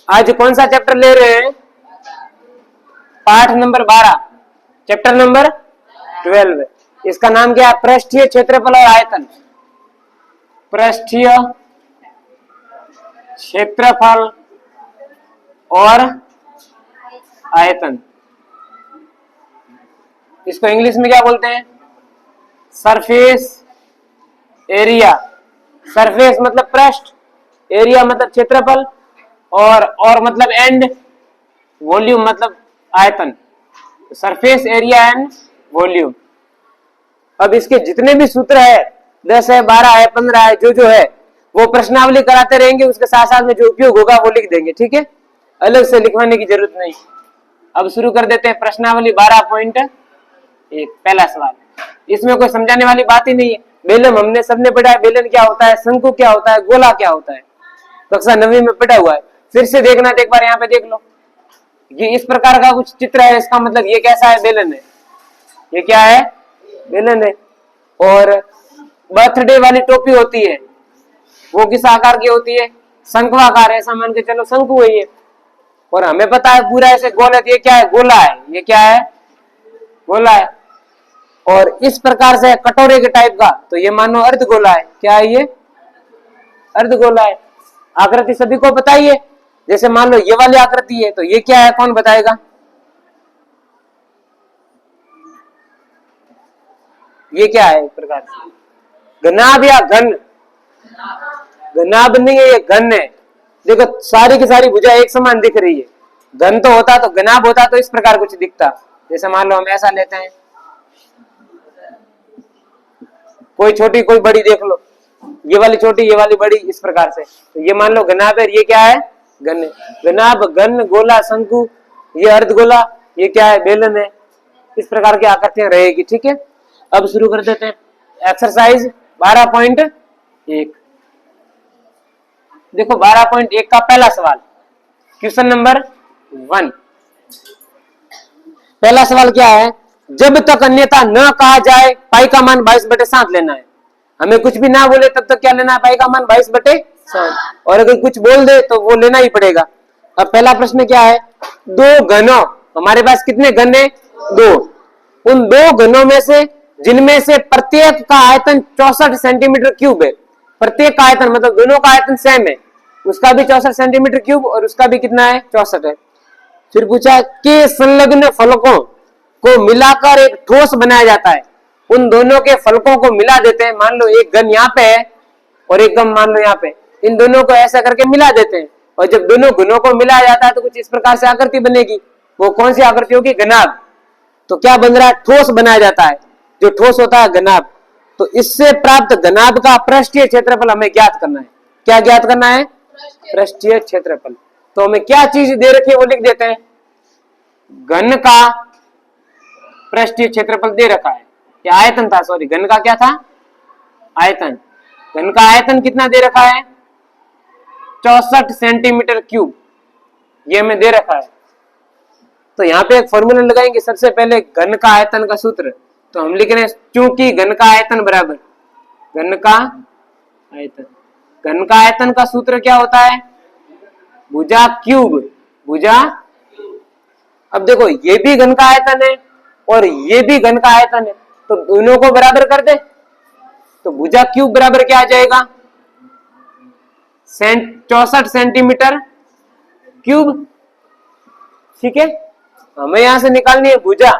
आज कौन सा चैप्टर ले रहे हैं? पाठ नंबर 12, चैप्टर नंबर 12। इसका नाम क्या है? पृष्ठीय क्षेत्रफल और आयतन। पृष्ठीय क्षेत्रफल और आयतन, इसको इंग्लिश में क्या बोलते हैं? Surface area. सरफेस मतलब पृष्ठ, एरिया मतलब क्षेत्रफल, और मतलब एंड, वॉल्यूम मतलब आयतन। Surface area and volume. अब इसके जितने भी सूत्र है, 10 है, 12 है, 15 है, जो है वो प्रश्नावली कराते रहेंगे, उसके साथ साथ में जो उपयोग होगा वो लिख देंगे, ठीक है? अलग से लिखवाने की जरूरत नहीं। अब शुरू कर देते हैं प्रश्नावली 12.1। पहला सवाल, इसमें कोई समझाने वाली बात ही नहीं है। बेलन हमने सबने पढ़ा है, बेलन क्या होता है, शंकु क्या होता है, गोला क्या होता है, कक्षा 9वीं में पढ़ा हुआ है। फिर से देखना तो एक बार यहाँ पे देख लो, ये इस प्रकार का कुछ चित्र है, इसका मतलब ये कैसा है? बेलन है। ये क्या है? बेलन है। और बर्थडे वाली टोपी होती है, वो किस आकार की होती है? शंक्वाकार। ऐसा मान के चलो शंकु है ये। और हमें पता है पूरा ऐसे गोल है, ये क्या है? गोला है। ये क्या है? गोला है। और इस प्रकार से कटोरे के टाइप का, तो ये मानो अर्धगोला है। क्या है ये? अर्धगोला है। आकृति सभी को बताइए। जैसे मान लो ये वाली आकृति है, तो ये क्या है? कौन बताएगा? ये क्या है? एक प्रकार से घनाभ या घन? घनाभ नहीं है, ये घन है। देखो सारी की सारी भुजा एक समान दिख रही है। घन तो होता तो घनाभ होता तो इस प्रकार कुछ दिखता। जैसे मान लो हम ऐसा लेते हैं, कोई छोटी कोई बड़ी, देख लो ये वाली छोटी ये वाली बड़ी, इस प्रकार से। तो ये मान लो घनाभ है, ये क्या है? घन है। घनाभ, घन, गोला, शंकु, ये अर्धगोला, ये क्या है? बेलन है। इस प्रकार की आकृतियां रहेगी, ठीक है? अब शुरू कर देते हैं एक्सरसाइज 12.1। देखो 12.1 का पहला सवाल, क्वेश्चन नंबर 1। पहला सवाल क्या है? जब तक अन्यथा न कहा जाए पाई का मान 22/7 लेना है। हमें कुछ भी ना बोले तब तक क्या लेना है? पाई का मान 22/7। और अगर कुछ बोल दे तो वो लेना ही पड़ेगा। अब पहला प्रश्न क्या है? दो घनों, हमारे पास कितने घन है? 2। उन 2 घनों में से जिनमें से प्रत्येक का आयतन 64 सेंटीमीटर क्यूब है। प्रत्येक का आयतन मतलब दोनों का आयतन सेम है, उसका भी 64 सेंटीमीटर क्यूब और उसका भी कितना है? 64 है। फिर पूछा कि संलग्न फलकों को मिलाकर एक ठोस बनाया जाता है। उन दोनों के फलकों को मिला देते हैं। मान लो एक घन यहाँ पे है और एक घन मान लो यहाँ पे, इन दोनों को ऐसा करके मिला देते हैं। और जब दोनों घनों को मिलाया जाता है तो कुछ इस प्रकार से आकृति बनेगी। वो कौन सी आकृति होगी? घनाभ। तो क्या बन रहा है? ठोस बनाया जाता है। जो ठोस होता है घनाभ। तो इससे प्राप्त घनाभ का पृष्ठीय क्षेत्रफल हमें ज्ञात करना है। क्या ज्ञात करना है? पृष्ठीय क्षेत्रफल। तो हमें क्या चीज दे रखी है वो लिख देते हैं। घन का पृष्ठीय क्षेत्रफल दे रखा है, या आयतन था, सॉरी, घन का क्या था? आयतन। घन का आयतन कितना दे रखा है? 64 सेंटीमीटर क्यूब, ये हमें दे रखा है। तो यहाँ पे एक फॉर्मूला लगाएंगे सबसे पहले, घन का आयतन का सूत्र। तो हम लिख रहे हैं चूंकि घन का आयतन बराबर घन का आयतन। घन का आयतन का सूत्र क्या होता है? भुजा क्यूब। भुजा, अब देखो ये भी घन का आयतन है और ये भी घन का आयतन है, तो दोनों को बराबर कर दे। तो भुजा क्यूब बराबर क्या आ जाएगा? 64 सेंटीमीटर क्यूब, ठीक है? हमें यहां से निकालनी है भुजा।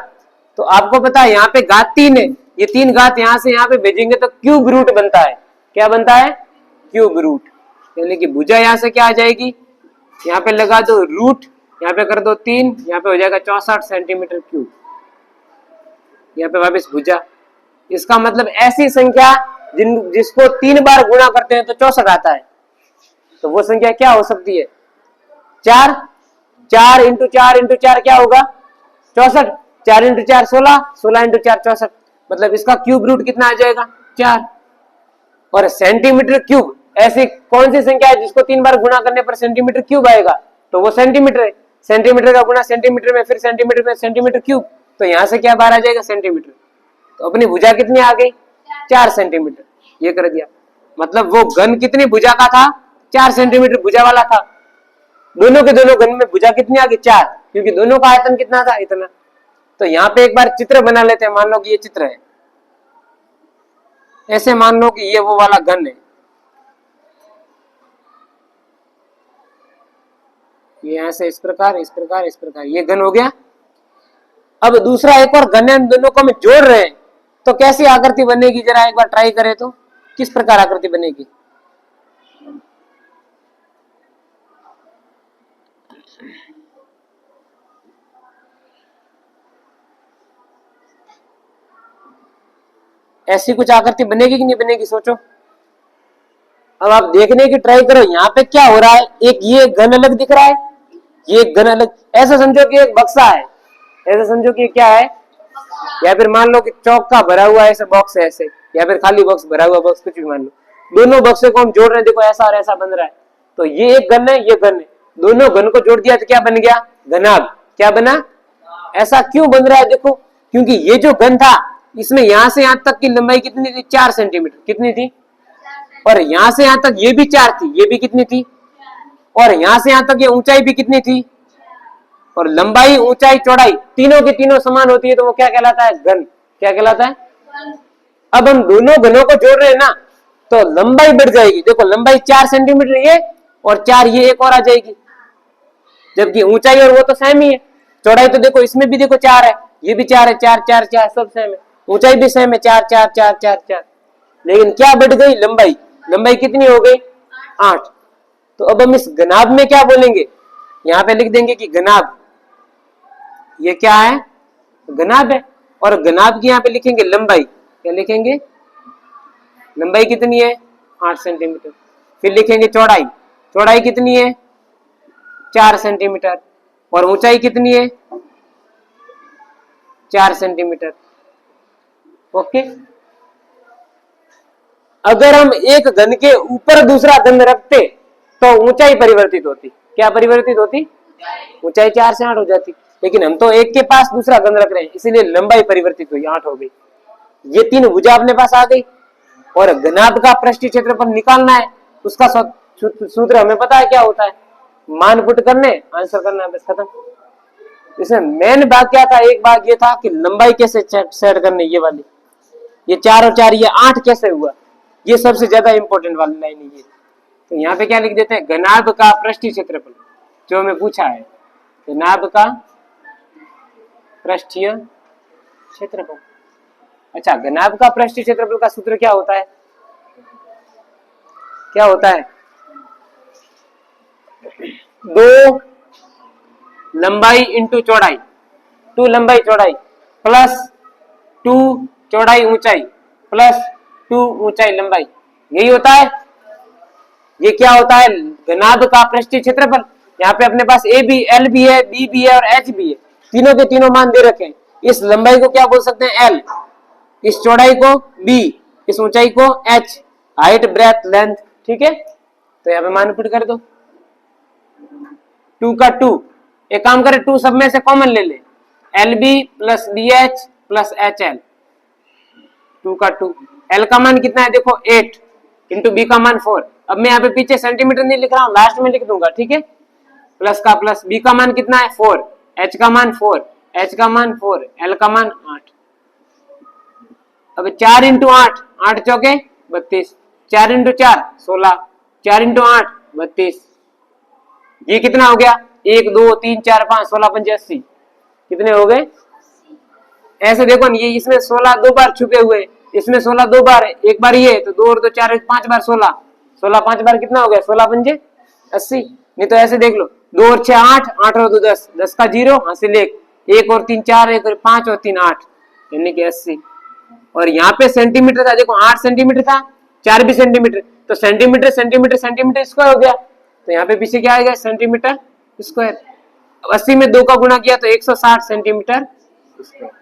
तो आपको पता है यहाँ पे घात 3 है, ये 3 घात यहां से यहाँ पे भेजेंगे तो क्यूब रूट बनता है। क्या बनता है? Cube root. यानी कि भुजा यहां से क्या आ जाएगी? यहाँ पे लगा दो रूट, यहाँ पे कर दो 3, यहाँ पे हो जाएगा 64 सेंटीमीटर क्यूब। यहाँ पे वापस भुजा। इसका मतलब ऐसी संख्या जिसको 3 बार गुणा करते हैं तो 64 आता है। तो वो संख्या क्या हो सकती है? 4। 4 इंटू 4 इंटू 4 क्या होगा? 64। 4 इंटू 4 16, 16 इंटू 4 64। मतलब इसका क्यूब रूट कितना आ जाएगा? 4। और सेंटीमीटर क्यूब ऐसी कौन सी संख्या है जिसको 3 बार गुणा करने पर सेंटीमीटर क्यूब आएगा? तो वो सेंटीमीटर है। सेंटीमीटर का गुणा सेंटीमीटर में, फिर सेंटीमीटर में सेंटीमीटर क्यूब। तो यहां से क्या बाहर आ जाएगा? सेंटीमीटर। तो अपनी भुजा कितनी आ गई? 4 सेंटीमीटर। ये कर दिया। मतलब वो घन कितनी भुजा का था? 4 सेंटीमीटर भुजा वाला था। दोनों के दोनों घन में भुजा कितनी आ गई 4, क्योंकि दोनों का आयतन कितना था इतना। तो यहाँ पे एक बार चित्र बना लेते हैं। मान लो कि ये चित्र है, ऐसे मान लो कि ये वो वाला घन है, ये यहां से इस प्रकार इस प्रकार इस प्रकार, ये घन हो गया। अब दूसरा एक और घन है, दोनों को हम जोड़ रहे हैं, तो कैसी आकृति बनेगी जरा एक बार ट्राई करें तो किस प्रकार आकृति बनेगी। ऐसी कुछ आकृति बनेगी कि नहीं बनेगी, सोचो। अब आप देखने की ट्राई करो, यहाँ पे क्या हो रहा है, एक ये घन अलग दिख रहा है, ये घन अलग। ऐसा समझो कि एक बक्सा है, ऐसा समझो कि क्या है, या फिर मान लो कि चौक का भरा हुआ ऐसा बॉक्स है ऐसे, या फिर खाली बॉक्स भरा हुआ बॉक्स, कुछ भी मान लो। दोनों बक्से को हम जोड़ रहे हैं, देखो ऐसा और ऐसा बन रहा है। तो ये एक घन है, ये घन है, दोनों घन को जोड़ दिया तो क्या बन गया, घनाभ। क्या बना, ऐसा क्यों बन रहा है, देखो क्योंकि ये जो घन था इसमें यहां से यहां तक की लंबाई कितनी थी, 4 सेंटीमीटर, कितनी थी, और यहां से यहां तक ये भी 4 थी, ये भी कितनी थी, और यहां से यहां तक ये ऊंचाई भी कितनी थी, और लंबाई ऊंचाई चौड़ाई तीनों की तीनों समान होती है, तो वो क्या कहलाता है, घन। क्या कहलाता है। अब हम दोनों घनों को जोड़ रहे हैं ना, तो लंबाई बढ़ जाएगी, देखो लंबाई 4 सेंटीमीटर ये, और 4 ये एक और आ जाएगी, जबकि ऊंचाई और वो तो सेम ही है। चौड़ाई तो देखो इसमें भी देखो 4 है, ये भी 4 है, 4 4 4 सब सेम है, ऊंचाई भी सेम है, 4 4 4 4 4। लेकिन क्या बढ़ गई, लंबाई, लंबाई कितनी हो गई, 8। तो अब हम इस घनाभ में क्या बोलेंगे, यहाँ पे लिख देंगे कि घनाभ, ये क्या है, घनाभ है। और घनाभ की यहाँ पे लिखेंगे लंबाई, क्या लिखेंगे, लंबाई कितनी है, 8 सेंटीमीटर। फिर लिखेंगे चौड़ाई, चौड़ाई कितनी है, 4 सेंटीमीटर, और ऊंचाई कितनी है, 4 सेंटीमीटर। ओके। अगर हम एक घन के ऊपर दूसरा घन रखते तो ऊंचाई परिवर्तित होती, क्या परिवर्तित होती, ऊंचाई 4 से 8 हो जाती। लेकिन हम तो एक के पास दूसरा घन रख रहे हैं, इसीलिए लंबाई परिवर्तित हुई, 8 हो गई। ये 3 भुजा अपने पास आ गई, और घनाभ का पृष्ठीय क्षेत्रफल निकालना है, उसका सूत्र हमें पता है क्या होता है, मान पुट करने आंसर करना है, बस खत्म। इसमें मेन भाग क्या था, एक भाग ये था कि लंबाई कैसे सेट करनी, ये वाली, ये 4 और 4 ये 8 कैसे हुआ, ये सबसे ज्यादा इंपॉर्टेंट वाली लाइन है ये। तो यहाँ पे क्या लिख देते हैं, घनाभ का पृष्ठीय क्षेत्रफल, जो हमें पूछा है, घनाभ का पृष्ठीय क्षेत्रफल। अच्छा, घनाभ का पृष्ठीय क्षेत्रफल का सूत्र क्या होता है, क्या होता है, 2 लंबाई इंटू चौड़ाई, 2 लंबाई चौड़ाई प्लस 2 चौड़ाई ऊंचाई प्लस 2 ऊंचाई लंबाई, यही होता है। ये क्या होता है, घनाभ का पृष्ठीय क्षेत्रफल। यहाँ पे अपने पास ए भी, एल भी है, बी भी है और एच भी है, तीनों के तीनों मान दे रखे हैं। इस लंबाई को क्या बोल सकते हैं, एल, इस चौड़ाई को बी, इस ऊंचाई को एच, हाइट ब्रेथ लेंथ, ठीक है। तो यहाँ पे मान पुट कर दो, 2 का 2, एक काम करें 2 सब में से कॉमन ले ले, L B plus B H plus H L, 2 का 2, एल का मान कितना है देखो 8 इंटू बी का मान 4। अब मैं यहाँ पे पीछे सेंटीमीटर नहीं लिख रहा हूँ, लास्ट में लिख दूंगा, ठीक है। प्लस का प्लस, बी का मान कितना है 4, एच का मान 4, एच का मान 4, एल का मान 8। अब 4 इंटू 8, 8 चौके 32, 4 इंटू 4 16, 4 इंटू 8 32। ये कितना हो गया, 1 2 3 4 5 16 5 80, कितने हो गए। ऐसे देखो ये इसमें 16 2 बार छुपे हुए, इसमें 16 2 बार, एक बार ये, तो 2 और 2 4 5 बार 16, 16 5 बार कितना हो गया, 16 पंजे 80। नहीं तो ऐसे देख लो, 2 और 6 8, 8 और 2 10, 10 का 0 हासिल 1, 1 और 3 4, 1 और 5 और 3 8, यानी कि 80। और यहाँ पे सेंटीमीटर था, देखो 8 सेंटीमीटर था, 4 भी सेंटीमीटर, तो सेंटीमीटर सेंटीमीटर सेंटीमीटर स्क्वायर हो गया, तो यहाँ पे पीछे क्या आ गया, सेंटीमीटर स्क्वायर। 80 में 2 का गुणा किया तो 160 सेंटीमीटर स्क्वायर।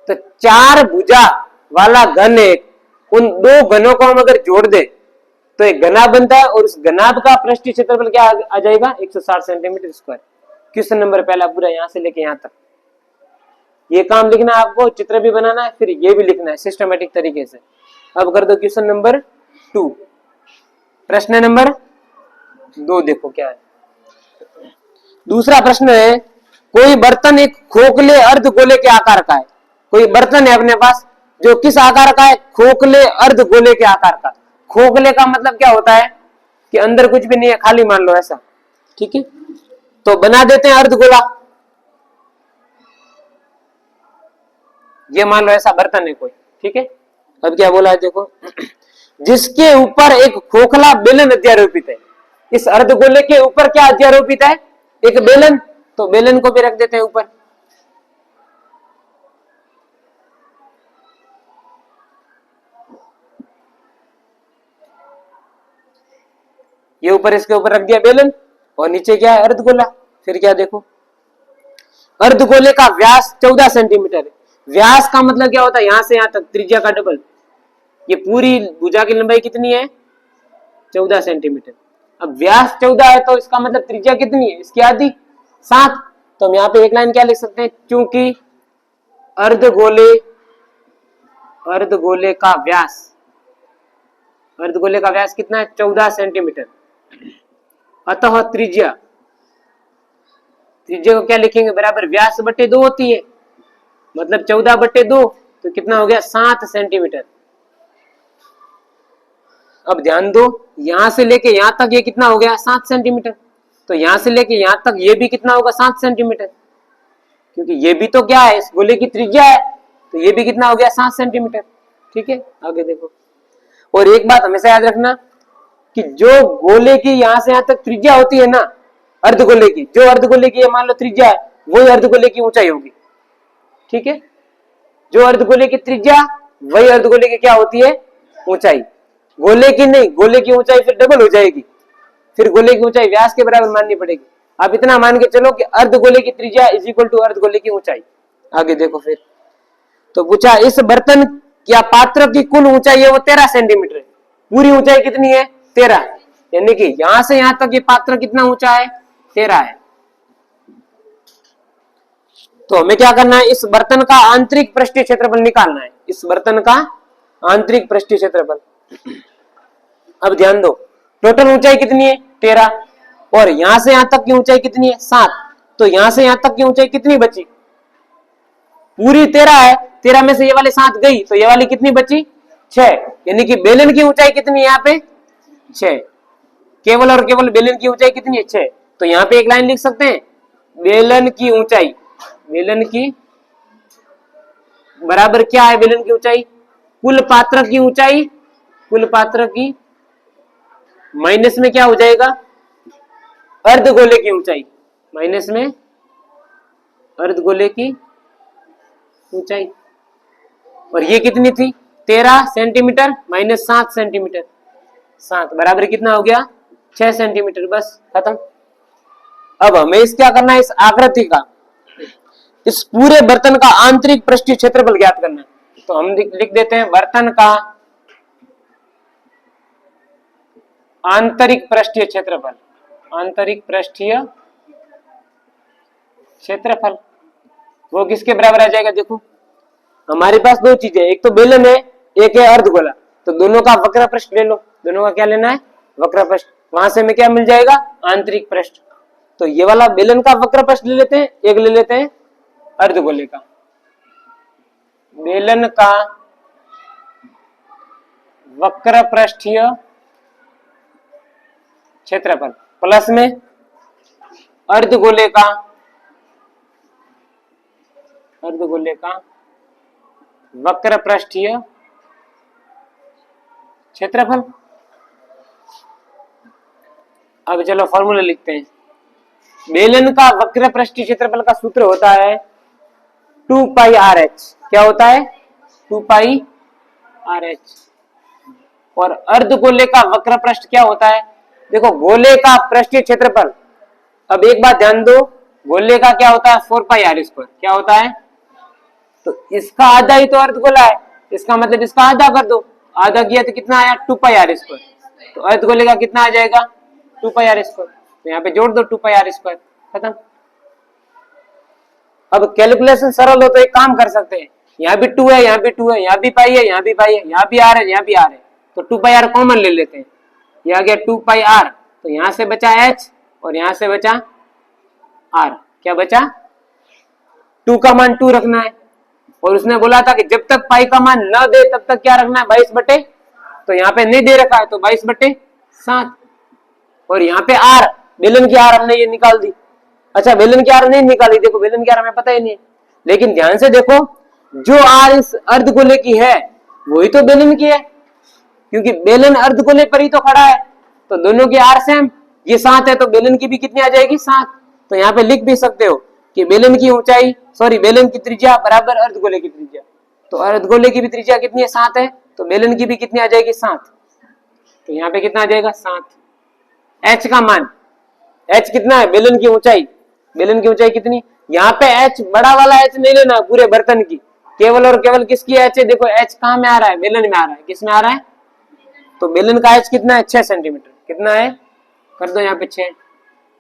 तो 4 भुजा वाला घन एक, उन 2 घनों को हम अगर जोड़ दे तो एक घनाभ बनता है, और उस घनाभ का पृष्ठीय क्षेत्रफल क्या आ जाएगा, 160 सेंटीमीटर स्क्वायर। क्वेश्चन नंबर पहला पूरा यहां से लेके यहां तक, ये काम लिखना है आपको, चित्र भी बनाना है, फिर ये भी लिखना है सिस्टमेटिक तरीके से। अब कर दो क्वेश्चन नंबर 2, प्रश्न नंबर 2 देखो क्या है। दूसरा प्रश्न है, कोई बर्तन एक खोखले अर्धगोले के आकार का है। कोई बर्तन है अपने पास जो किस आकार का है? खोखले अर्धगोले के आकार का। खोखले का मतलब क्या होता है कि अंदर कुछ भी नहीं है, खाली मान लो ऐसा, ठीक है। तो बना देते हैं अर्धगोला। ये मान लो ऐसा बर्तन है कोई, ठीक है। अब क्या बोला है देखो, जिसके ऊपर एक खोखला बेलन अध्यारोपित है। इस अर्धगोले के ऊपर क्या अध्यारोपित है? एक बेलन। तो बेलन को भी रख देते हैं ऊपर। ये ऊपर, इसके ऊपर रख दिया बेलन, और नीचे क्या है? अर्धगोला। फिर क्या देखो, अर्धगोले का व्यास 14 सेंटीमीटर है। व्यास का मतलब क्या होता है? यहां से यहां तक, त्रिज्या का डबल। ये पूरी भुजा की लंबाई कितनी है? 14 सेंटीमीटर। अब व्यास 14 है तो इसका मतलब त्रिज्या कितनी है? इसकी आधी, 7। तो हम यहाँ पे एक लाइन क्या लिख सकते हैं? क्योंकि अर्धगोले का व्यास कितना है? 14 सेंटीमीटर। अतः त्रिज्या को क्या लिखेंगे? बराबर व्यास बटे 2 होती है, मतलब 14 बटे 2, तो कितना हो गया? 7 सेंटीमीटर। अब ध्यान दो, यहां से लेके यहां तक ये कितना हो गया? 7 सेंटीमीटर। तो यहां से लेके यहां तक ये भी कितना होगा? 7 सेंटीमीटर, क्योंकि ये भी तो क्या है? इस गोले की त्रिज्या है, तो ये भी कितना हो गया? 7 सेंटीमीटर, ठीक है। आगे देखो, और एक बात हमेशा याद रखना कि जो गोले की यहां से यहां तक त्रिज्या होती है ना, अर्धगोले की, जो अर्धगोले की मान लो त्रिज्या है, वही अर्धगोले की ऊंचाई होगी, ठीक है। जो अर्धगोले की त्रिज्या, वही अर्धगोले की क्या होती है? ऊंचाई। गोले की नहीं, गोले की ऊंचाई फिर डबल हो जाएगी, फिर गोले की ऊंचाई व्यास के बराबर माननी पड़ेगी। आप इतना मान के चलो कि अर्धगोले की त्रिज्या इज इक्वल टू अर्धगोले की ऊंचाई। आगे देखो फिर, तो पूछा इस बर्तन या पात्र की कुल ऊंचाई है वो 13 सेंटीमीटर है। पूरी ऊंचाई कितनी है? 13, यानी कि यहां से यहां तक ये पात्र कितना ऊंचा है? 13 है। तो हमें क्या करना है? इस बर्तन का आंतरिक पृष्ठीय क्षेत्रफल निकालना है। इस बर्तन का आंतरिक पृष्ठीय क्षेत्रफल। अब ध्यान दो, टोटल ऊंचाई कितनी है? 13, और यहां से यहां तक की ऊंचाई कितनी है? 7। तो यहां से यहां तक की ऊंचाई कितनी बची? पूरी 13 है, 13 में से ये वाली 7 गई, तो ये वाली कितनी बची? 6। यानी कि बेलन की ऊंचाई कितनी है यहाँ पे? 6। केवल और केवल बेलन की ऊंचाई कितनी है? 6। तो यहाँ पे एक लाइन लिख सकते हैं, बेलन की ऊंचाई, बेलन की बराबर क्या है? बेलन की ऊंचाई कुल पात्र की ऊंचाई, कुल पात्र की माइनस में क्या हो जाएगा? अर्धगोले की ऊंचाई, माइनस में अर्धगोले की ऊंचाई। और ये कितनी थी? 13 सेंटीमीटर माइनस 7 सेंटीमीटर, 7 बराबर कितना हो गया? 6 सेंटीमीटर। बस खत्म। अब हमें इस क्या करना है? इस आकृति का, इस पूरे बर्तन का आंतरिक पृष्ठीय क्षेत्रफल ज्ञात करना है। तो हम लिख देते हैं बर्तन का आंतरिक पृष्ठीय क्षेत्रफल, आंतरिक पृष्ठीय क्षेत्रफल वो किसके बराबर आ जाएगा? देखो हमारे पास दो चीजें, एक तो बेलन है, एक है अर्धगोला। तो दोनों का वक्र पृष्ठ ले लो। दोनों का क्या लेना है? वक्र पृष्ठ। वहां से हमें क्या मिल जाएगा? आंतरिक पृष्ठ। तो ये वाला बेलन का वक्र पृष्ठ ले लेते हैं, एक ले लेते हैं अर्धगोले का। बेलन का वक्र पृष्ठीय क्षेत्रफल प्लस में अर्धगोले का वक्र पृष्ठीय क्षेत्रफल। अब चलो फॉर्मूला लिखते हैं। बेलन का वक्र पृष्ठीय क्षेत्रफल का सूत्र होता है 2 पाई RH। क्या होता है? 2 पाई RH। और अर्धगोले का वक्र पृष्ठ क्या होता है? देखो गोले का पृष्ठीय क्षेत्रफल, अब एक बात ध्यान दो, गोले का क्या होता है? 4 पाई R स्क्वायर। क्या होता है? तो इसका आधा ही तो अर्धगोला है, इसका मतलब इसका आधा कर दो। आधा किया तो कितना आया? 2 पाई R स्क्वायर। तो अर्धगोले का कितना आ जाएगा? 2 पाई R स्क्वायर। तो यहाँ पे जोड़ दो 2 पाई R स्क्वायर, खत्म। अब कैलकुलेशन सरल हो तो एक काम कर सकते हैं, यहाँ भी 2 है, यहाँ भी 2 है, यहाँ भी पाई है, यहाँ भी पाई है, यहाँ भी R है, यहाँ भी R है, तो 2 पाई R कॉमन ले लेते हैं। ये आ गया 2 पाई R तो यहां से बचा h और यहां से बचा r। क्या बचा? 2 का मान 2 रखना है, और उसने बोला था कि जब तक पाई का मान न दे तब तक क्या रखना है? 22/, तो यहाँ पे नहीं दे रखा है तो 22/7। और यहाँ पे r, बेलन की r हमने ये निकाल दी। अच्छा, बेलन की r नहीं निकाली, देखो बेलन की r हमें पता ही नहीं, लेकिन ध्यान से देखो, जो r इस अर्धगोले की है वही तो बेलन की है, क्योंकि बेलन अर्धगोले पर ही तो खड़ा है, तो दोनों की r सेम। ये 7 है तो बेलन की भी कितनी आ जाएगी? 7। तो यहाँ पे लिख भी सकते हो कि बेलन की ऊंचाई, सॉरी बेलन की त्रिज्या बराबर अर्धगोले की त्रिज्या। तो अर्धगोले की भी त्रिज्या कितनी है? 7 है, तो बेलन की भी कितनी आ जाएगी? 7। तो यहाँ पे कितना आ जाएगा? 7। h का मान, h कितना है? बेलन की ऊंचाई, बेलन की ऊंचाई कितनी? यहाँ पे h बड़ा वाला h नहीं लेना पूरे बर्तन की, केवल और केवल किसकी h है? देखो h कहाँ में आ रहा है? बेलन में आ रहा है। किस में आ रहा है? तो बेलन का h कितना है? 6 सेंटीमीटर। कितना है? कर दो यहाँ पे 6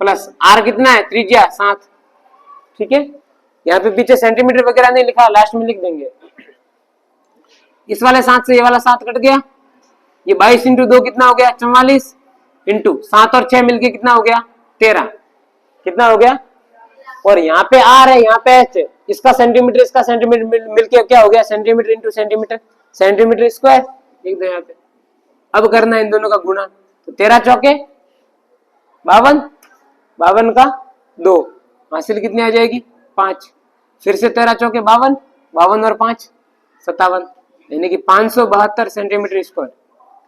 प्लस r कितना है? त्रिज्या 7। ठीक है, यहाँ पे पीछे सेंटीमीटर वगैरह नहीं लिखा, लास्ट में लिख देंगे। इस वाले 7 से ये वाला 7 कट गया, ये 22 इंटू 2 कितना हो गया? 44 इंटू 7 और 6 मिलके कितना हो गया? 13। कितना हो गया? और यहाँ पे r है, यहाँ पे h, इसका सेंटीमीटर इसका सेंटीमीटर मिलके क्या हो गया? Centimetre into centimetre, centimetre square. लिख दो यहाँ पे। अब करना है इन दोनों का गुणा, तो 13 चौके 52, 52 का 2, हासिल कितनी आ जाएगी? 5। फिर से 13 चौके 52, 52 और 5 57, यानी कि 572 सेंटीमीटर स्क्वायर।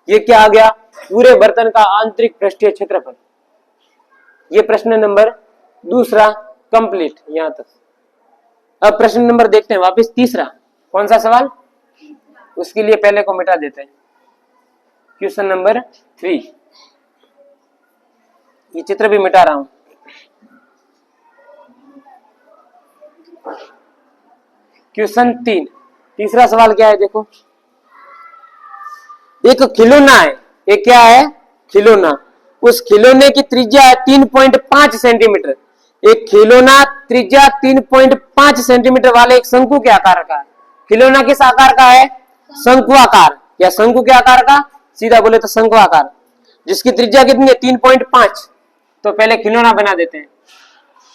ये क्या आ गया? पूरे बर्तन का आंतरिक पृष्ठीय क्षेत्रफल। ये प्रश्न नंबर दूसरा कंप्लीट यहां तक। अब प्रश्न नंबर देखते हैं वापस तीसरा। कौन सा सवाल? उसके लिए पहले को मिटा देते हैं। क्वेश्चन नंबर 3, ये चित्र भी मिटा रहा हूं। क्वेश्चन 3, तीसरा सवाल क्या है? देखो, एक खिलौना है, एक क्या है? खिलौना। उस खिलौने की त्रिज्या है 3.5 सेंटीमीटर। एक खिलौना त्रिज्या 3.5 सेंटीमीटर वाले एक शंकु के आकार का है। खिलौना किस आकार का है? शंकु आकार, या शंकु के आकार का, सीधा बोले तो शंकु आकार, जिसकी त्रिज्या कितनी है? 3.5। तो पहले खिलौना बना देते हैं।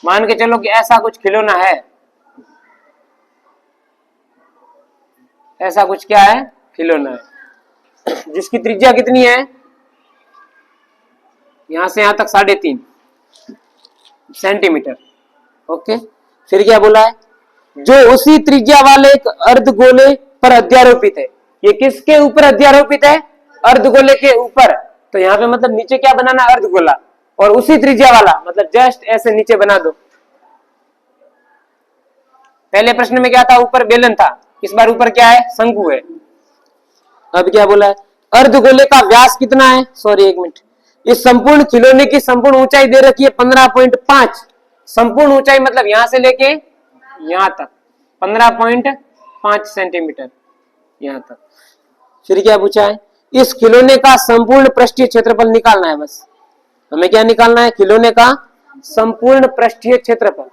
मान के चलो कि ऐसा कुछ खिलौना है, ऐसा कुछ क्या है? खिलौना है, जिसकी त्रिज्या कितनी है? यहां से यहां तक 3.5 सेंटीमीटर। ओके, फिर क्या बोला है? जो उसी त्रिज्या वाले एक अर्धगोले पर अध्यारोपित है। ये किसके ऊपर अध्यारोपित है? अर्धगोले के ऊपर। तो यहाँ पे मतलब नीचे क्या बनाना? अर्धगोला, और उसी त्रिज्या वाला, मतलब जस्ट ऐसे नीचे बना दो। पहले प्रश्न में क्या था? ऊपर बेलन था, इस बार ऊपर क्या है? शंकु है। अब क्या बोला है? अर्धगोले का व्यास कितना है? सॉरी एक मिनट, इस संपूर्ण खिलौने की संपूर्ण ऊंचाई दे रखी है 15.5। संपूर्ण ऊंचाई मतलब यहां से लेके यहां तक 15.5 सेंटीमीटर यहां तक। फिर क्या पूछा है? इस खिलौने का संपूर्ण पृष्ठीय क्षेत्रफल निकालना है। बस हमें क्या निकालना है? खिलौने का संपूर्ण पृष्ठीय क्षेत्रफल।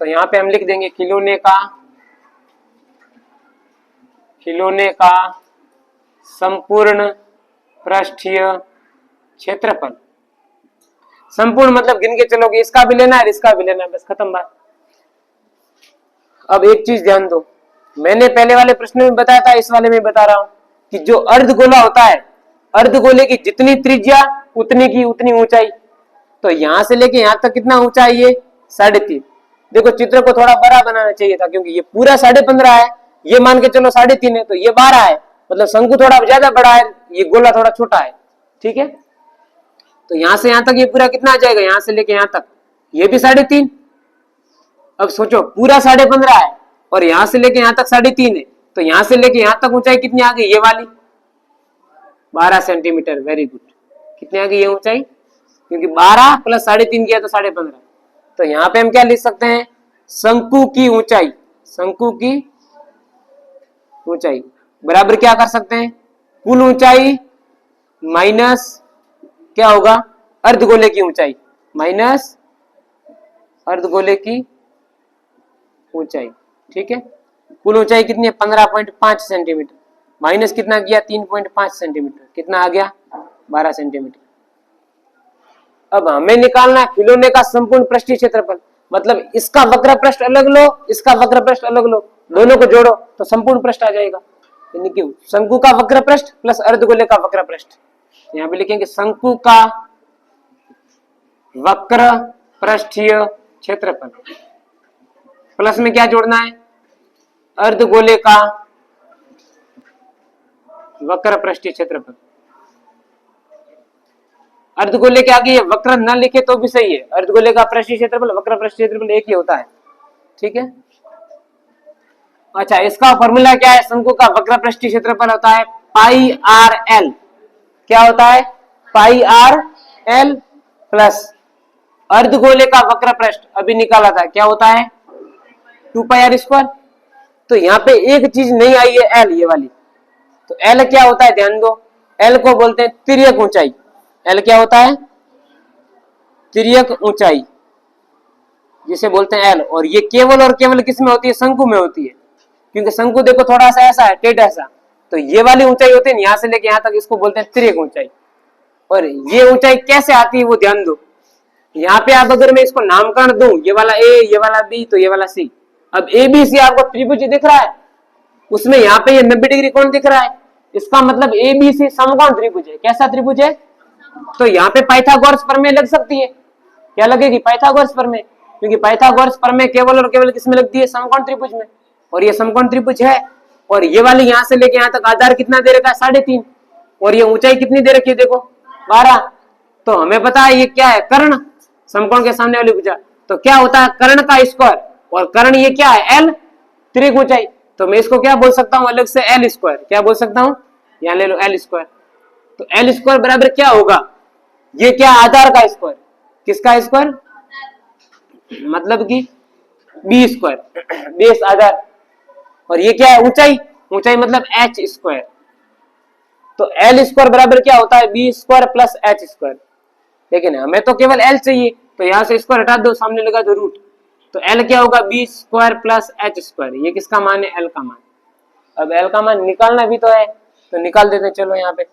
तो यहां पे हम लिख देंगे खिलौने का संपूर्ण पृष्ठीय क्षेत्रफल। संपूर्ण मतलब गिन के चलोगे, इसका भी लेना है, इसका भी लेना है, बस खत्म बात। अब एक चीज ध्यान दो, मैंने पहले वाले प्रश्न में बताया था, इस वाले में बता रहा हूं कि जो अर्धगोला होता है, अर्धगोले की जितनी त्रिज्या उतनी की उतनी ऊंचाई। तो यहां से लेके यहां तक कितना ऊंचा है? ये 3.5। देखो चित्र को थोड़ा बड़ा बनाना चाहिए था, क्योंकि ये पूरा 15.5 है, ये मान के चलो 3.5 है, तो ये 12 है, मतलब शंकु थोड़ा ज्यादा बड़ा है, ये गोला थोड़ा छोटा है। ठीक है, तो यहां से यहां तक ये पूरा कितना आ जाएगा? यहां से लेके यहां तक ये भी 3.5। अब सोचो पूरा 15.5 है और यहां से लेके यहां तक 3.5 है, तो यहां से लेके यहां तक ऊंचाई कितनी आ गई? ये वाली 12 सेंटीमीटर। Very good. कितनी आ गई ये ऊंचाई? क्योंकि 12 प्लस 3.5 किया तो 15.5। तो यहाँ पे हम क्या लिख सकते हैं? शंकु की ऊंचाई, शंकु की ऊंचाई बराबर क्या कर सकते हैं? कुल ऊंचाई माइनस क्या होगा? अर्धगोले की ऊंचाई माइनस अर्धगोले की ऊंचाई। ठीक है, कुल ऊंचाई कितनी है? 15.5 सेंटीमीटर, माइनस कितना गया? 3.5 सेंटीमीटर, कितना आ गया? 12 सेंटीमीटर। अब हमें निकालना है खिलौने का संपूर्ण पृष्ठीय क्षेत्रफल, मतलब इसका वक्र पृष्ठ अलग लो, इसका वक्र पृष्ठ अलग लो, दोनों को जोड़ो तो संपूर्ण पृष्ठ आ जाएगा। यानी कि शंकु का वक्र पृष्ठ प्लस अर्धगोले का वक्र पृष्ठ। यहां पे लिखेंगे शंकु का वक्र पृष्ठीय क्षेत्रफल प्लस में क्या जोड़ना है, अर्धगोले का वक्र पृष्ठीय क्षेत्रफल। अर्धगोले के आगे ये वक्र न लिखे तो भी सही है, अर्धगोले का पृष्ठीय क्षेत्रफल वक्र पृष्ठीय क्षेत्रफल एक ही होता है, ठीक है। अच्छा, इसका फॉर्मूला क्या है, शंकु का वक्र पृष्ठीय क्षेत्रफल होता है पाई आर एल। क्या होता है, पाई आर एल प्लस अर्धगोले का वक्र पृष्ठ अभी निकाला था, क्या होता है 2 पाई आर स्क्वायर। तो यहाँ पे एक चीज नहीं आई है एल, ये वाली। तो एल क्या होता है, ध्यान दो, एल को बोलते हैं तिर्यक ऊंचाई। एल क्या होता है, तिर्यक ऊंचाई, जिसे बोलते हैं एल। और ये केवल और केवल किस में होती है, शंकु में होती है, क्योंकि शंकु देखो थोड़ा सा ऐसा है, टेढ़ा ऐसा। तो ये वाली ऊंचाई होती है यहां से लेके यहां तक, इसको बोलते हैं तिर्यक ऊंचाई। और ये ऊंचाई कैसे आती है वो ध्यान दो। यहाँ पे आप अगर मैं इसको नामकरण दूं, ये वाला ए, ये वाला बी, तो ये वाला सी। अब ए बी सी आपको त्रिभुज दिख रहा है, उसमें यहाँ पे ये 90 डिग्री कोण दिख रहा है, इसका मतलब ए बी सी समकोण त्रिभुज है। कैसा त्रिभुज है, तो यहाँ पे पाइथागोरस प्रमेय लग सकती है। क्या लगेगी, पाइथागोरस प्रमेय, क्योंकि पाइथागोरस प्रमेय केवल और केवल किसमें लगती है, समकोण त्रिभुज में। और ये समकोण त्रिभुज है। और ये वाली यहाँ से लेके यहाँ तक आधार कितना दे रखा है, 3.5, और ये ऊंचाई कितनी दे रखी है, देखो 12। तो हमें पता है ये क्या है, कर्ण, समकोण के सामने वाली भुजा। तो क्या होता है कर्ण का स्क्वायर, और कर्ण ये क्या है, एल, त्रिक ऊंचाई। तो मैं इसको क्या बोल सकता हूँ अलग से, एल स्क्वायर। क्या बोल सकता हूँ, यहाँ ले लो एल स्क्वायर। तो एल स्क्वायर बराबर क्या होगा, ये क्या, आधार का स्क्वायर। किसका स्क्वायर, मतलब कि बी स्क्वायर, बेस आधार। और ये क्या है, ऊंचाई, ऊंचाई मतलब एच स्क्वायर। तो एल स्क्वायर बराबर क्या होता है, B square plus H square. लेकिन हमें तो केवल एल चाहिए, तो यहां से स्क्वायर हटा दो, सामने लगा दो रूट। तो एल क्या होगा, B square plus H square. ये किसका मान है, एल का मान। अब एल का मान निकालना भी तो है, तो निकाल देते हैं। चलो यहाँ पे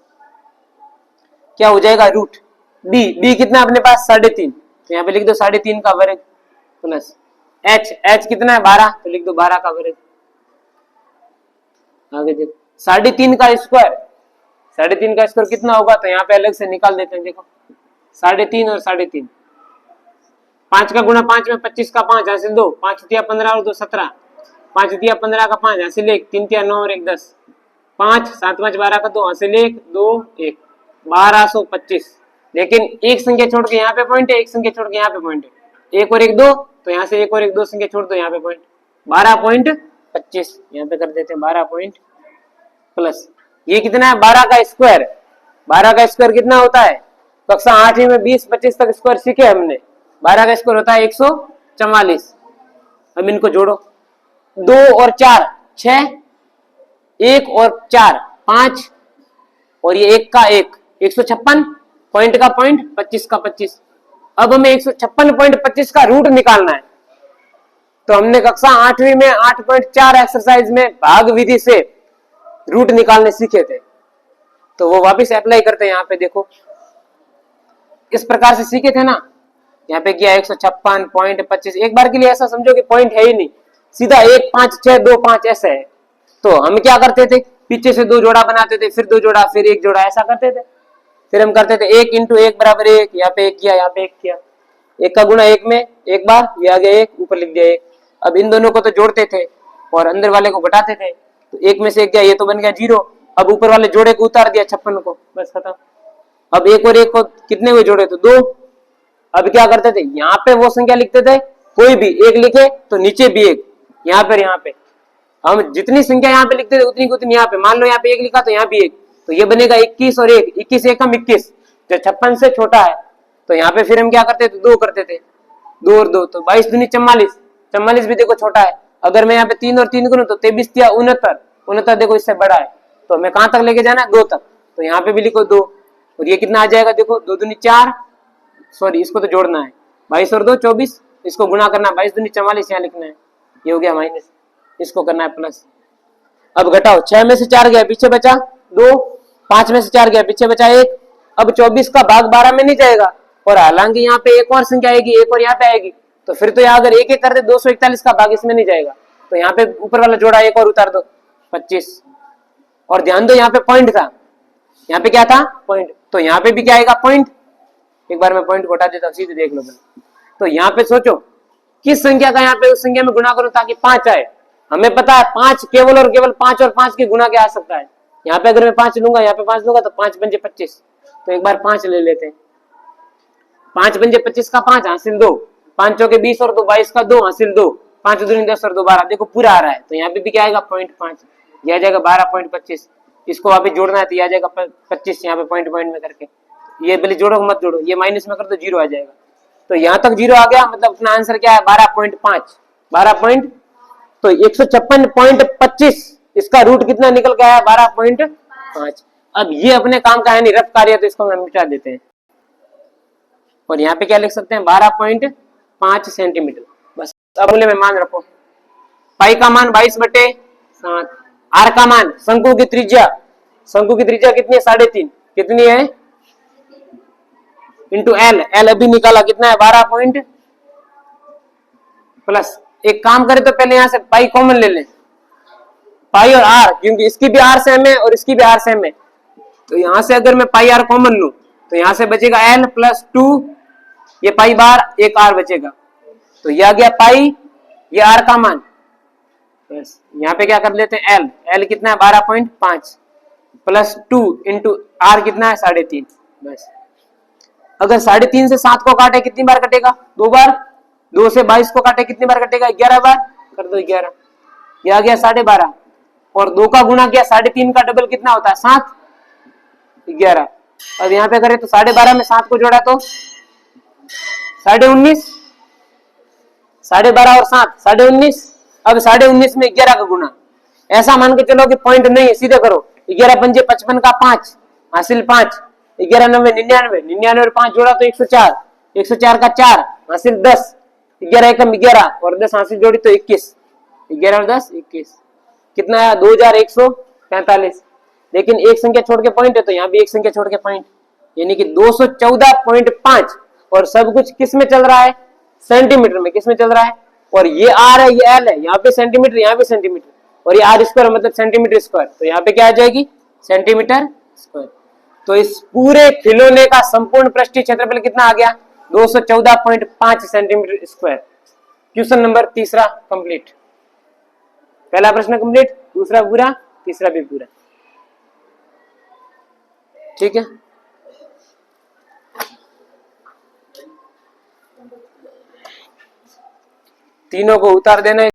क्या हो जाएगा, रूट बी, बी कितना अपने पास 3.5, तो यहाँ पे लिख दो 3.5 का वर्ग प्लस एच, एच कितना है 12, तो लिख दो 12 का वर्ग। आगे देखो 3.5 का स्क्वायर, 3.5 का स्क्वायर कितना होगा, तो यहाँ पे अलग से निकाल देते हैं। देखो 3.5 और 3.5, 5 का गुणा 5 में 25 का 5 हासिल 2, 5 तिया 15 और 2 17, 5 तिया 15 का 5 हासिल 1, 3 तिया 9 और 1 10, 5 7 5 12 का 2 हासिल 1 2 1, 1225। लेकिन एक संख्या छोड़ के यहाँ पे पॉइंट है, एक संख्या छोड़ के यहाँ पे पॉइंट है, 1 और 1 2, तो यहाँ से 1 और 1 2 संख्या छोड़ दो, यहाँ पे पॉइंट 12.25, यहाँ पे कर देते हैं 12 पॉइंट प्लस ये कितना है, 12 का स्क्वायर। 12 का स्क्वायर कितना होता है, कक्षा 8 में 20-25 तक स्क्वायर सीखे हमने। 12 का स्क्वायर होता है 144। अब इनको जोड़ो, 2 और 4 6, 1 और 4 5, और ये 1 का 1, 156, पॉइंट का पॉइंट, 25 का 25। अब हमें 156.25 का रूट निकालना है। तो हमने कक्षा 8वीं में 8.4 एक्सरसाइज में भाग विधि से रूट निकालने सीखे थे, तो वो वापस अप्लाई करते हैं। यहाँ पे देखो इस प्रकार से सीखे थे ना, यहाँ पे किया 156.25। एक बार के लिए ऐसा समझो कि पॉइंट है ही नहीं, सीधा 1 5 6 2 5 ऐसा है। तो हम क्या करते थे, पीछे से 2 जोड़ा बनाते थे, फिर 2 जोड़ा, फिर 1 जोड़ा, ऐसा करते थे। फिर हम करते थे 1 इंटू 1 बराबर 1, यहाँ पे 1 किया, यहाँ पे 1 किया, 1 का गुणा 1 में एक बार, ये आगे 1 ऊपर लिख दिया 1। अब इन दोनों को तो जोड़ते थे और अंदर वाले को घटाते थे, तो 1 में से 1 गया, ये तो बन गया 0। अब ऊपर वाले जोड़े को उतार दिया 56 को, बस खत्म। अब 1 और 1 को कितने हुए जोड़े, तो 2। अब क्या करते थे, यहाँ पे वो संख्या लिखते थे, कोई भी 1 लिखे तो नीचे भी 1, यहाँ पे हम जितनी संख्या यहाँ पे लिखते थे उतनी की उतनी यहाँ पे। मान लो यहाँ पे 1 लिखा तो यहाँ भी 1, तो ये बनेगा 21 और 1, 21 1 हम 21, जो 56 से छोटा है। तो यहाँ पे फिर हम क्या करते थे, 2 करते थे, 2 और 2, तो 22 दूनी 44, 44 भी देखो छोटा है। अगर मैं यहाँ पे 3 और 3 करूँ तो 23 या 69, 69 देखो इससे बड़ा है। तो हमें कहाँ तक लेके जाना है, 2 तक। तो यहाँ पे भी लिखो 2, और ये कितना आ जाएगा, देखो 2 दूनी 4, सॉरी इसको तो जोड़ना है, 22 और 2 24, इसको गुणा करना है, 22 दूनी 44 यहाँ लिखना है, ये हो गया माइनस, इसको करना है प्लस। अब घटाओ, 6 में से 4 गया, पीछे बचा 2, 5 में से 4 गया, पीछे बचा 1। अब 24 का भाग 12 में नहीं जाएगा, और हालांकि यहाँ पे एक और संख्या आएगी, एक और यहाँ पे आएगी, तो फिर तो यहाँ अगर एक एक कर दे 241 का भाग इसमें नहीं जाएगा, तो यहाँ पे ऊपर वाला जोड़ा एक और उतार दो 25। और ध्यान दो यहाँ पे पॉइंट था, यहाँ पे क्या था पॉइंट, तो यहाँ पे भी क्या आएगा पॉइंट। एक बार मैं पॉइंट को हटा देता हूँ, सीधे देख लो। तो यहाँ पे सोचो किस संख्या का यहाँ पे उस संख्या में गुणा करो ताकि 5 आए। हमें पता है 5 केवल और केवल 5 और 5 के गुणा के आ सकता है। यहाँ पे अगर मैं 5 लूंगा, यहाँ पे 5 लूंगा तो 5 पंजे 25, तो एक बार 5 ले लेते हैं। 5 पंजे 25 का 5 हासिल 2, 5 चौके 20 और 2 22 का 2 हासिल 2, 5 दूनी 10 और 2 12, देखो पूरा आ रहा है। तो यहाँ पे भी क्या आएगा पॉइंट 5, यह आ जाएगा 12.25। इसको वापस जोड़ना है तो यह आ जाएगा 25 यहाँ पे पॉइंट पॉइंट में करके। ये भले जोड़ो मत जोड़ो, ये माइनस में कर दो 0 आ जाएगा। तो यहाँ तक 0 आ गया, मतलब अपना आंसर क्या है 12.5। 12 पॉइंट तो 156.25, इसका रूट कितना निकल के आया 12.5। अब ये अपने काम का है नहीं, रफ कार्य, तो इसको हम मिटा देते हैं। और यहाँ पे क्या लिख सकते हैं 12.5 सेंटीमीटर, बस अब मूल्य में मान रखो। पाई का मान 22/7, आर का मान शंकु की त्रिज्या, शंकु की त्रिज्या कितनी है 3.5, कितनी है इंटू एल, एल अभी निकाला कितना है 12 प्लस। एक काम करें तो पहले यहां से पाई कॉमन ले लें, पाई और आर, क्योंकि इसकी भी आर सेम है और इसकी भी आर सेम है, तो यहां से अगर मैं पाई आर कॉमन लूं तो यहां से बचेगा एल प्लस 2, ये पाई बार एक आर बचेगा, तो यह आ गया पाई, ये आर का मान। बस यहाँ पे क्या कर लेते हैं एल, एल कितना है 12.5 प्लस 2 इंटू आर कितना है 3.5। बस अगर 3.5 से 7 को काटे कितनी बार कटेगा 2 बार, 2 से 22 को काटे कितनी बार कटेगा 11 बार, कर दो 11, ये आ गया 12.5, और 2 का गुणा किया 3.5 का डबल कितना होता है 7, 11। अब यहाँ पे करें तो 12.5 में 7 को जोड़ा तो 19.5, 12.5 और 7 19.5। अब 19.5 में 11 का गुणा, ऐसा मान के चलो कि पॉइंट नहीं है, सीधे करो 11 पंजे 55 का 5 हासिल 5, 11 9 99, 99 और 5 जोड़ा तो 104, 104 का 4 हासिल 10, 11 एकम 11 और 10 हासिल जोड़ी तो 21, 11 और 10 21, कितना आया 2145। लेकिन एक संख्या छोड़ के पॉइंट है तो यहाँ भी एक संख्या छोड़ के पॉइंट, यानी कि 214.5, और सब कुछ किस में चल रहा है सेंटीमीटर में, किस में चल रहा है, और ये आर है ये एल है, यहाँ पे सेंटीमीटर यहाँ पे सेंटीमीटर, और ये आर स्क्वायर मतलब सेंटीमीटर स्क्वायर, तो यहाँ पे क्या आ जाएगी सेंटीमीटर स्क्वायर। तो इस पूरे खिलौने का संपूर्ण पृष्ठीय क्षेत्रफल कितना आ गया 214.5 centimetre square. Question number 3 complete, पहला प्रश्न कंप्लीट, दूसरा पूरा, तीसरा भी पूरा, ठीक है। तीनों को उतार देना है।